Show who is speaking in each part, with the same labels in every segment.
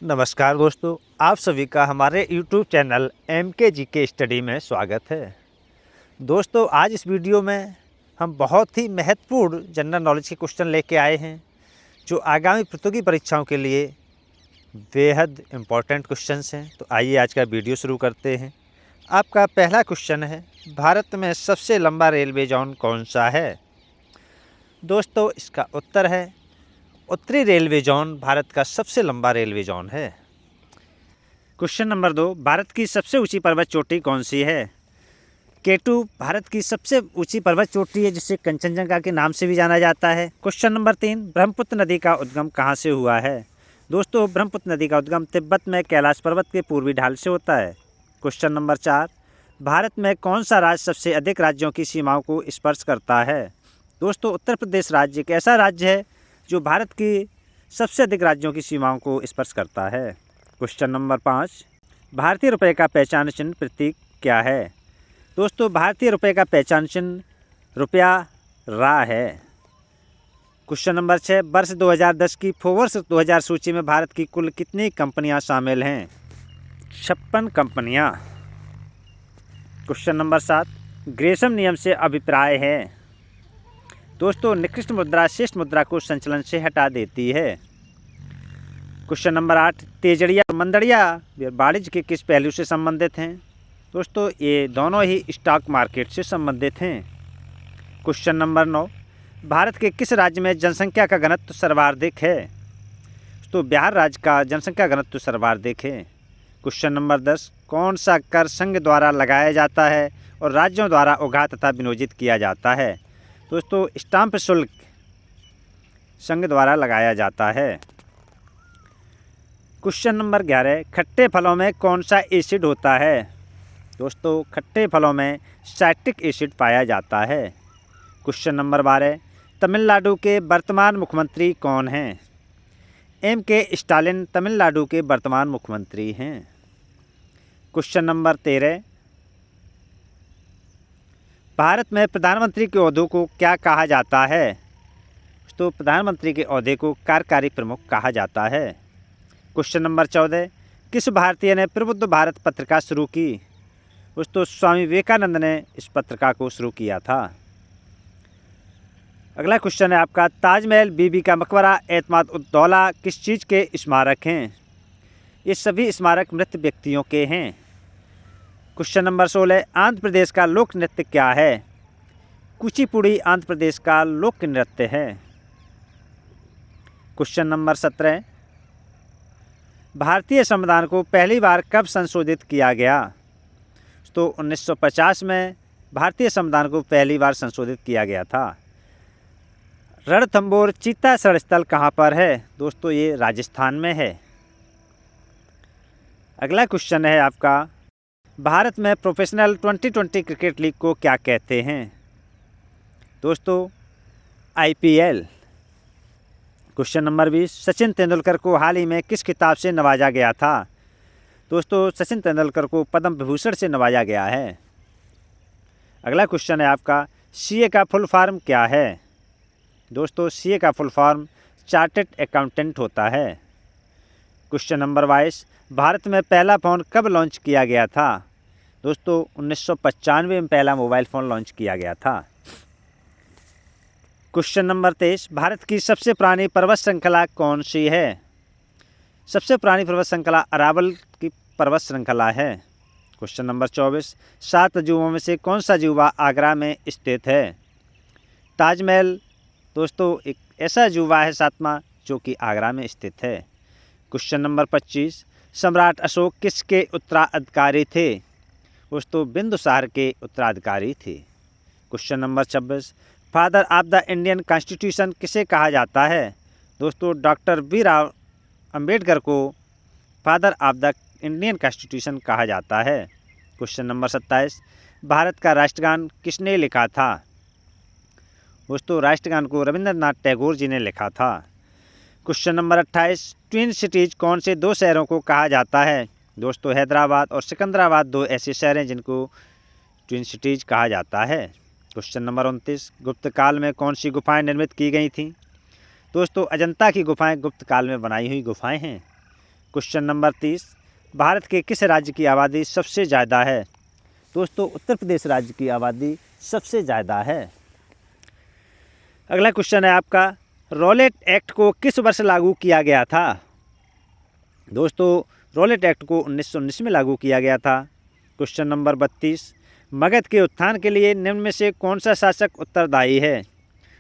Speaker 1: नमस्कार दोस्तों, आप सभी का हमारे YouTube चैनल MK स्टडी में स्वागत है। दोस्तों, आज इस वीडियो में हम बहुत ही महत्वपूर्ण जनरल नॉलेज के क्वेश्चन लेके आए हैं, जो आगामी प्रतियोगी परीक्षाओं के लिए बेहद इम्पोर्टेंट क्वेश्चंस हैं। तो आइए आज का वीडियो शुरू करते हैं। आपका पहला क्वेश्चन है, भारत में सबसे लंबा रेलवे जोन कौन सा है? दोस्तों, इसका उत्तर है उत्तरी रेलवे जोन भारत का सबसे लंबा रेलवे जोन है। क्वेश्चन नंबर 2, भारत की सबसे ऊंची पर्वत चोटी कौन सी है? K2 भारत की सबसे ऊंची पर्वत चोटी है, जिसे कंचनजंगा के नाम से भी जाना जाता है। क्वेश्चन नंबर 3, ब्रह्मपुत्र नदी का उद्गम कहाँ से हुआ है? दोस्तों, ब्रह्मपुत्र नदी का उद्गम तिब्बत में कैलाश पर्वत के पूर्वी ढाल से होता है। क्वेश्चन नंबर 4, भारत में कौन सा राज्य सबसे अधिक राज्यों की सीमाओं को स्पर्श करता है? दोस्तों, उत्तर प्रदेश राज्य एक ऐसा राज्य है जो भारत की सबसे अधिक राज्यों की सीमाओं को स्पर्श करता है। क्वेश्चन नंबर 5, भारतीय रुपये का पहचान चिन्ह प्रतीक क्या है? दोस्तों, भारतीय रुपये का पहचान चिन्ह रुपया रा है। क्वेश्चन नंबर 6, वर्ष 2010 की फोर्ब्स 2000 सूची में भारत की कुल कितनी कंपनियां शामिल हैं? 56 कंपनियां। क्वेश्चन नंबर 7, ग्रेसम नियम से अभिप्राय है? दोस्तों, निकृष्ट मुद्रा श्रेष्ठ मुद्रा को संचलन से हटा देती है। क्वेश्चन नंबर 8, तेजड़िया और मंदड़िया वाणिज्य के किस पहलू से संबंधित हैं? दोस्तों, ये दोनों ही स्टॉक मार्केट से संबंधित हैं। क्वेश्चन नंबर 9, भारत के किस राज्य में जनसंख्या का घनत्व सर्वाधिक है? तो बिहार राज्य का जनसंख्या घनत्व सर्वाधिक है। क्वेश्चन नंबर 10, कौन सा कर संघ द्वारा लगाया जाता है और राज्यों द्वारा उघा तथा विनियोजित किया जाता है? दोस्तों, स्टाम्प शुल्क संघ द्वारा लगाया जाता है। क्वेश्चन नंबर 11, खट्टे फलों में कौन सा एसिड होता है? दोस्तों, खट्टे फलों में साइट्रिक एसिड पाया जाता है। क्वेश्चन नंबर 12, तमिलनाडु के वर्तमान मुख्यमंत्री कौन हैं? M.K. स्टालिन तमिलनाडु के वर्तमान मुख्यमंत्री हैं। क्वेश्चन नंबर 13, भारत में प्रधानमंत्री के ओहदे को क्या कहा जाता है? तो प्रधानमंत्री के ओहदे को कार्यकारी प्रमुख कहा जाता है। क्वेश्चन नंबर 14, किस भारतीय ने प्रबुद्ध भारत पत्रिका शुरू की? दोस्तों, स्वामी विवेकानंद ने इस पत्रिका को शुरू किया था। अगला क्वेश्चन है आपका, ताजमहल, बीबी का मकबरा, एतमाद उद दौला किस चीज़ के स्मारक हैं? ये सभी स्मारक मृत व्यक्तियों के हैं। क्वेश्चन नंबर 16, आंध्र प्रदेश का लोक नृत्य क्या है? कुचिपुड़ी आंध्र प्रदेश का लोक नृत्य है। क्वेश्चन नंबर 17, भारतीय संविधान को पहली बार कब संशोधित किया गया? तो 1950 में भारतीय संविधान को पहली बार संशोधित किया गया था। रणथंभौर चीता रणस्थल कहाँ पर है? दोस्तों, ये राजस्थान में है। अगला क्वेश्चन है आपका, भारत में प्रोफेशनल 2020 क्रिकेट लीग को क्या कहते हैं? दोस्तों, IPL। Question number 20, Sachin Tendulkar को हाल ही में किस खिताब से नवाजा गया था? दोस्तों, सचिन तेंदुलकर को पद्म विभूषण से नवाजा गया है। अगला क्वेश्चन है आपका, CA का फुल फॉर्म क्या है? दोस्तों, CA का फुल फॉर्म चार्टर्ड अकाउंटेंट होता है। क्वेश्चन नंबर 22, भारत में पहला फ़ोन कब लॉन्च किया गया था? दोस्तों, 1995 में पहला मोबाइल फ़ोन लॉन्च किया गया था। क्वेश्चन नंबर 23, भारत की सबसे पुरानी पर्वत श्रृंखला कौन सी है? सबसे पुरानी पर्वत श्रृंखला अरावल की पर्वत श्रृंखला है। क्वेश्चन नंबर 24, 7 अजूबों में से कौन सा अजूबा आगरा में स्थित है? ताजमहल दोस्तों एक ऐसा अजूबा है 7वां जो कि आगरा में स्थित है। क्वेश्चन नंबर 25, सम्राट अशोक किसके उत्तराधिकारी थे? दोस्तों, बिंदुसार के उत्तराधिकारी थे। Question number 26, father of the Indian constitution किसे कहा जाता है? दोस्तों, डॉक्टर B.R. अम्बेडकर को father of the Indian constitution कहा जाता है। क्वेश्चन नंबर 27, भारत का राष्ट्रगान किसने लिखा था? दोस्तों, राष्ट्रगान को रविंद्रनाथ टैगोर जी ने लिखा था। क्वेश्चन नंबर 28, ट्विन सिटीज़ कौन से 2 शहरों को कहा जाता है? दोस्तों, हैदराबाद और सिकंदराबाद 2 ऐसे शहर हैं जिनको ट्विन सिटीज़ कहा जाता है। क्वेश्चन नंबर 29, गुप्त काल में कौन सी गुफाएं निर्मित की गई थीं? दोस्तों, अजंता की गुफाएं गुप्त काल में बनाई हुई गुफाएं हैं। क्वेश्चन नंबर 30, भारत के किस राज्य की आबादी सबसे ज़्यादा है? दोस्तों उत्तर प्रदेश राज्य की आबादी सबसे ज़्यादा है। अगला क्वेश्चन है आपका, रॉलेट एक्ट को किस वर्ष लागू किया गया था? दोस्तों रॉलेट एक्ट को 1919 में लागू किया गया था। क्वेश्चन नंबर 32, मगध के उत्थान के लिए निम्न में से कौन सा शासक उत्तरदायी है?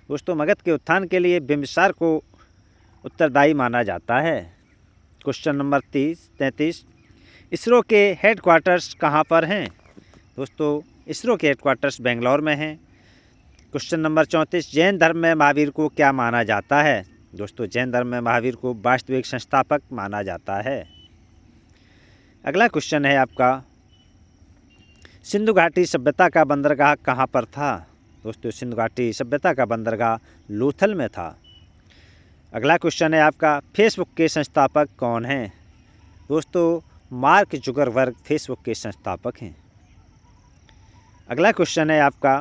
Speaker 1: दोस्तों मगध के उत्थान के लिए बिंबिसार को उत्तरदायी माना जाता है। क्वेश्चन नंबर 33, इसरो के हेडक्वार्टर्स कहाँ पर हैं? दोस्तों इसरो के हेडक्वार्टर्स बेंगलोर में हैं। क्वेश्चन नंबर 34, जैन धर्म में महावीर को क्या माना जाता है? दोस्तों जैन धर्म में महावीर को वास्तविक संस्थापक माना जाता है। अगला क्वेश्चन है आपका, सिंधु घाटी सभ्यता का बंदरगाह कहाँ पर था? दोस्तों सिंधु घाटी सभ्यता का बंदरगाह लोथल में था। अगला क्वेश्चन है आपका, फेसबुक के संस्थापक कौन हैं? दोस्तों मार्क जुकरबर्ग फेसबुक के संस्थापक हैं। अगला क्वेश्चन है आपका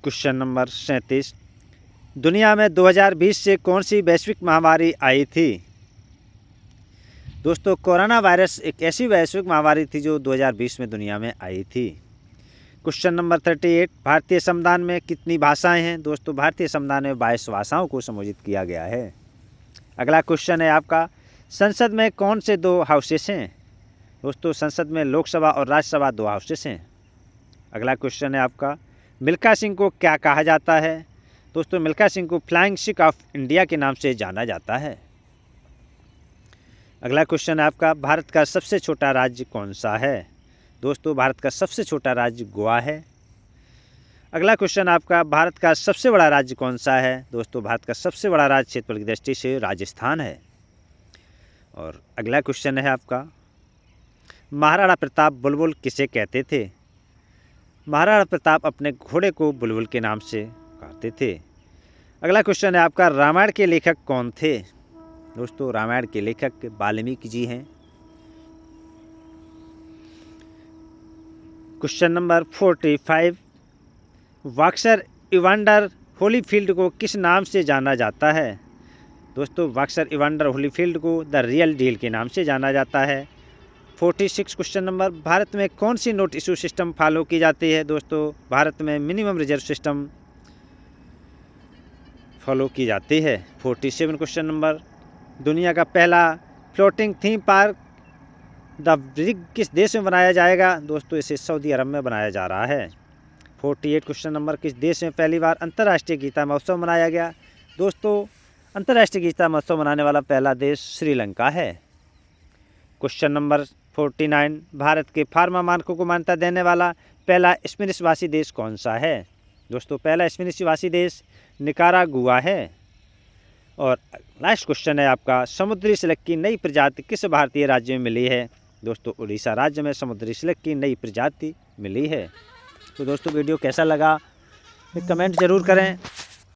Speaker 1: क्वेश्चन नंबर 37, दुनिया में 2020 से कौन सी वैश्विक महामारी आई थी? दोस्तों कोरोना वायरस एक ऐसी वैश्विक महामारी थी जो 2020 में दुनिया में आई थी। क्वेश्चन नंबर 38, भारतीय संविधान में कितनी भाषाएं हैं? दोस्तों भारतीय संविधान में 22 भाषाओं को संबोधित किया गया है। अगला क्वेश्चन है आपका, संसद में कौन से 2 हाउसेस हैं? दोस्तों संसद में लोकसभा और राज्यसभा 2 हाउसेस हैं। अगला क्वेश्चन है आपका, मिल्खा सिंह को क्या कहा जाता है? दोस्तों मिल्खा सिंह को फ्लाइंग सिख ऑफ इंडिया के नाम से जाना जाता है। अगला क्वेश्चन है आपका, भारत का सबसे छोटा राज्य कौन सा है? दोस्तों भारत का सबसे छोटा राज्य गोवा है। अगला क्वेश्चन आपका, भारत का सबसे बड़ा राज्य कौन सा है? दोस्तों भारत का सबसे बड़ा राज्य क्षेत्रफल की दृष्टि से राजस्थान है। और अगला क्वेश्चन है आपका, महाराणा प्रताप बुलबुल किसे कहते थे? महाराणा प्रताप अपने घोड़े को बुलबुल के नाम से कहते थे। अगला क्वेश्चन है आपका, रामायण के लेखक कौन थे? दोस्तों रामायण के लेखक वाल्मीकि जी हैं। Question number 45, boxer Evander Holyfield को किस नाम से जाना जाता है? दोस्तों बॉक्सर इवांडर होलीफील्ड को द रियल डील के नाम से जाना जाता है। 46 क्वेश्चन नंबर, भारत में कौन सी नोट इशू सिस्टम फॉलो की जाती है? दोस्तों भारत में मिनिमम रिजर्व सिस्टम फॉलो की जाती है। 47 क्वेश्चन नंबर, दुनिया का पहला फ्लोटिंग थीम पार्क द ब्रिग किस देश में बनाया जाएगा? दोस्तों इसे सऊदी अरब में बनाया जा रहा है। 48 क्वेश्चन नंबर, किस देश में पहली बार अंतर्राष्ट्रीय गीता महोत्सव मनाया गया? दोस्तों अंतर्राष्ट्रीय गीता महोत्सव मनाने वाला पहला देश श्रीलंका है। क्वेश्चन नंबर 49, भारत के फार्मा मानकों को मान्यता देने वाला पहला स्पेनिशवासी देश कौन सा है? दोस्तों पहला स्पेनिशवासी देश निकारागुआ है। और लास्ट क्वेश्चन है आपका, समुद्री सिल्क की नई प्रजाति किस भारतीय राज्य में मिली है? दोस्तों उड़ीसा राज्य में समुद्री सिल्क की नई प्रजाति मिली है। तो दोस्तों वीडियो कैसा लगा कमेंट ज़रूर करें।